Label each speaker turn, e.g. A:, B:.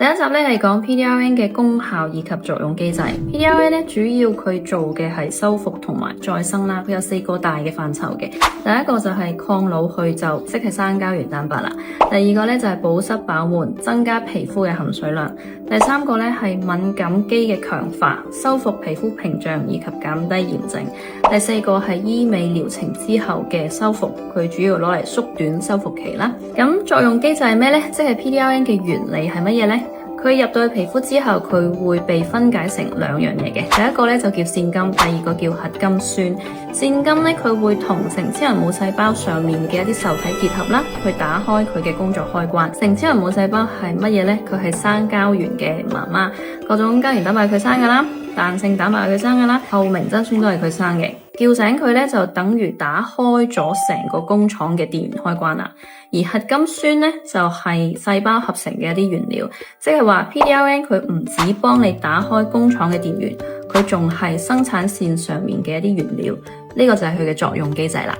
A: 第一集咧係講 PDRN 嘅功效以及作用機制。PDRN 咧主要佢做嘅係修復同埋再生啦，佢有4個大嘅範疇嘅。第一個就係抗老去皺，即係生膠原蛋白啦。第二個咧就係保濕飽滿，增加皮膚嘅含水量。第三個咧係敏感肌嘅強化，修復皮膚屏障以及減低炎症。第四個係醫美療程之後嘅修復，佢主要攞嚟縮短修復期啦。咁作用機制係咩呢？即係 PDRN 嘅原理係乜嘢呢？佢入到去皮膚之後，佢會被分解成2樣嘢嘅。第一個咧就叫腺苷，第二個叫核苷酸。腺苷咧佢會同成千人母細胞上面嘅一啲受體結合啦，去打開佢嘅工作開關。成千人母細胞係乜嘢呢？佢係生膠原嘅媽媽，各種膠原蛋白係佢生噶啦，彈性蛋白係佢生噶啦，透明質酸都係佢生嘅。叫醒佢咧，就等於打開咗成個工廠嘅電源開關啦。而核苷酸咧就係細胞合成嘅一啲原料，即係話 PDRN 佢唔止幫你打開工廠嘅電源，佢仲係生產線上面嘅一啲原料。呢個就係佢嘅作用機制啦。